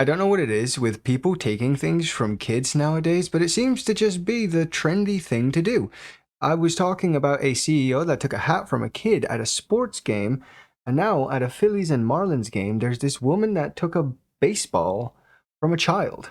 I don't know what it is with people taking things from kids nowadays, but it seems to just be the trendy thing to do. I was talking about a CEO that took a hat from a kid at a sports game, and now at a Phillies and Marlins game, there's this woman that took a baseball from a child.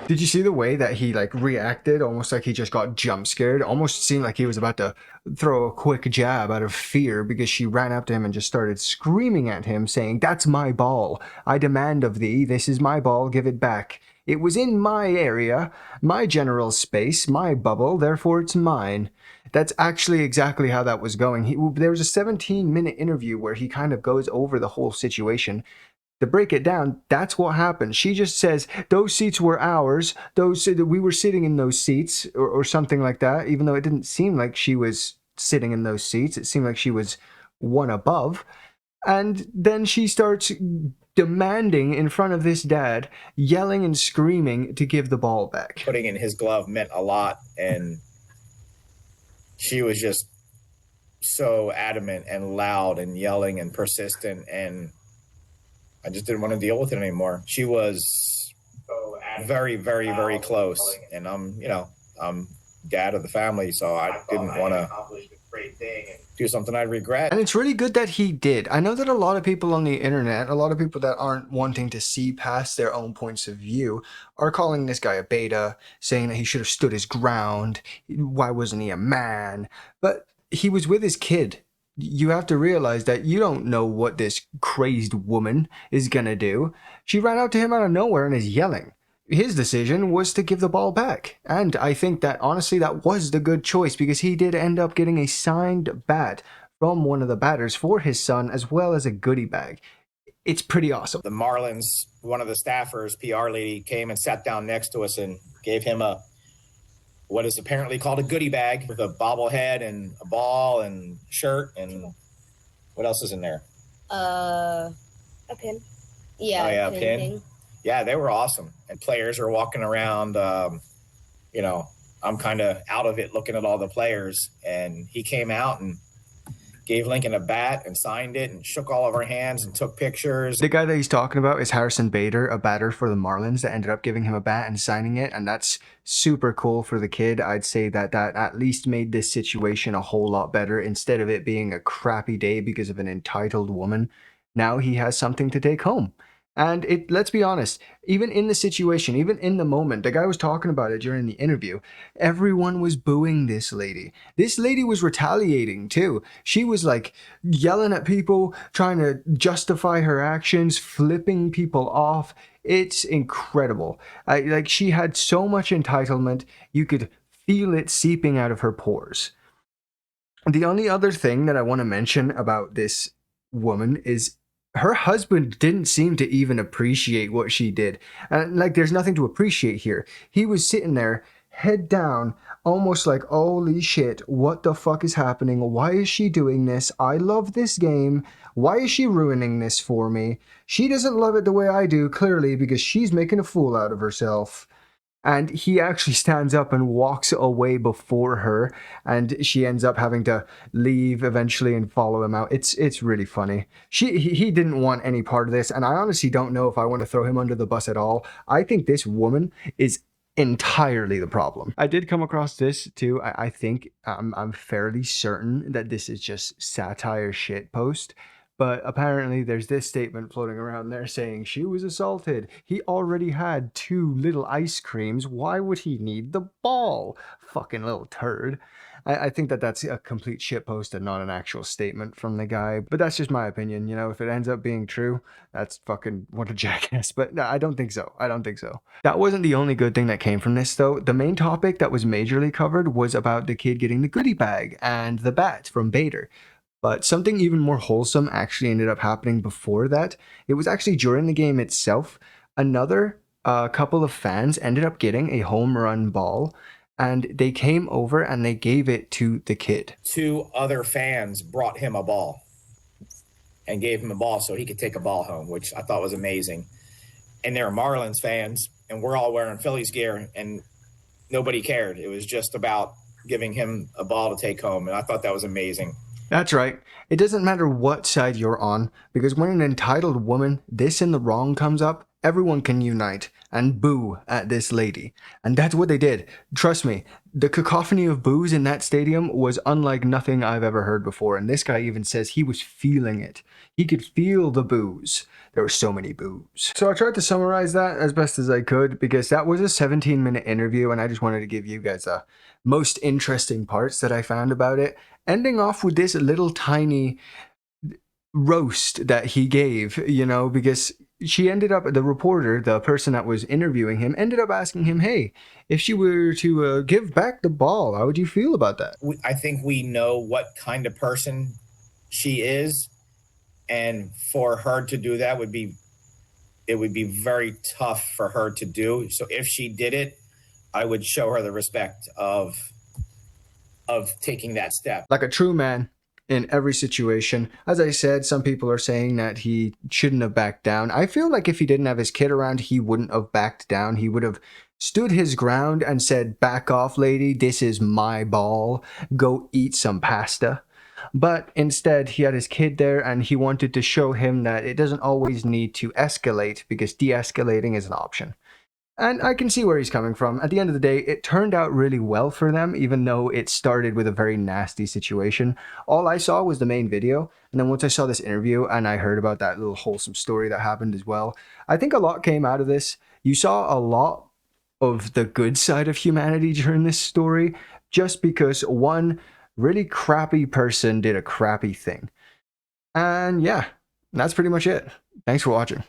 Did you see the way that he like reacted? Almost like he just got jump scared. Almost seemed like he was about to throw a quick jab out of fear because she ran up to him and just started screaming at him, saying, "That's my ball. I demand of thee. This is my ball. Give it back. It was in my area, my general space, my bubble. Therefore, it's mine." That's actually exactly how that was going. There was a 17-minute interview where he kind of goes over the whole situation. To break it down, that's what happened. She just says those seats were ours. We were sitting in those seats, or something like that. Even though it didn't seem like she was sitting in those seats, it seemed like she was one above. And then she starts demanding in front of this dad, yelling and screaming to give the ball back. Putting in his glove meant a lot, and she was just so adamant and loud and yelling and persistent, and I just didn't want to deal with it anymore. She was very, very, very close, and I'm dad of the family, so I didn't want to do something I regret. And it's really good that he did. I know that a lot of people on the internet, a lot of people that aren't wanting to see past their own points of view, are calling this guy a beta, saying that he should have stood his ground. Why wasn't he a man? But he was with his kid. You have to realize that you don't know what this crazed woman is gonna do. She ran out to him out of nowhere and is yelling. His decision was to give the ball back. And I think that, honestly, that was the good choice because he did end up getting a signed bat from one of the batters for his son, as well as a goodie bag. It's pretty awesome. The Marlins, one of the staffers, PR lady, came and sat down next to us and gave him what is apparently called a goodie bag with a bobblehead and a ball and shirt, and what else is in there? A pin. Yeah. Oh, yeah, a pin. Yeah, they were awesome. And players are walking around, I'm kind of out of it looking at all the players. And he came out and gave Lincoln a bat and signed it and shook all of our hands and took pictures. The guy that he's talking about is Harrison Bader, a batter for the Marlins that ended up giving him a bat and signing it. And that's super cool for the kid. I'd say that at least made this situation a whole lot better. Instead of it being a crappy day because of an entitled woman, now he has something to take home. And let's be honest, even in the situation, even in the moment, the guy was talking about it during the interview, everyone was booing this lady. This lady was retaliating too. She was like yelling at people, trying to justify her actions, flipping people off. It's incredible. She had so much entitlement, you could feel it seeping out of her pores. The only other thing that I want to mention about this woman is her husband didn't seem to even appreciate what she did. And there's nothing to appreciate here. He was sitting there, head down, almost like, holy shit, what the fuck is happening? Why is she doing this? I love this game. Why is she ruining this for me? She doesn't love it the way I do, clearly, because she's making a fool out of herself. And he actually stands up and walks away before her, and she ends up having to leave eventually and follow him out. It's really funny. He didn't want any part of this, and I honestly don't know if I want to throw him under the bus at all. I think this woman is entirely the problem. I did come across this too. I think I'm fairly certain that this is just satire shit post. But apparently there's this statement floating around there saying she was assaulted. He already had 2 little ice creams. Why would he need the ball? Fucking little turd. I think that's a complete shitpost and not an actual statement from the guy. But that's just my opinion. If it ends up being true, that's fucking what a jackass. But no, I don't think so. That wasn't the only good thing that came from this, though. The main topic that was majorly covered was about the kid getting the goodie bag and the bat from Bader. But something even more wholesome actually ended up happening before that. It was actually during the game itself. Another a couple of fans ended up getting a home run ball, and they came over and they gave it to the kid. 2 other fans brought him a ball and gave him a ball so he could take a ball home, which I thought was amazing. And they're Marlins fans, and we're all wearing Phillies gear, and nobody cared. It was just about giving him a ball to take home, and I thought that was amazing. That's right. It doesn't matter what side you're on, because when an entitled woman, this in the wrong comes up, everyone can unite and boo at this lady. And that's what they did. Trust me, the cacophony of boos in that stadium was unlike nothing I've ever heard before. And this guy even says he was feeling it. He could feel the boos. There were so many boos. So I tried to summarize that as best as I could, because that was a 17-minute interview, and I just wanted to give you guys the most interesting parts that I found about it. Ending off with this little tiny roast that he gave, you know, because she ended up, the reporter, the person that was interviewing him, ended up asking him, hey, if she were to give back the ball, how would you feel about that? I think we know what kind of person she is, and for her to do that would be very tough for her to do. So if she did it, I would show her the respect of taking that step. Like a true man in every situation. As I said, some people are saying that he shouldn't have backed down. I feel like if he didn't have his kid around, he wouldn't have backed down. He would have stood his ground and said, back off, lady, this is my ball. Go eat some pasta. But instead, he had his kid there, and he wanted to show him that it doesn't always need to escalate, because de-escalating is an option. And I can see where he's coming from. At the end of the day, it turned out really well for them, even though it started with a very nasty situation. All I saw was the main video, and then once I saw this interview and I heard about that little wholesome story that happened as well, I think a lot came out of this. You saw a lot of the good side of humanity during this story, just because one really crappy person did a crappy thing. And yeah, that's pretty much it. Thanks for watching.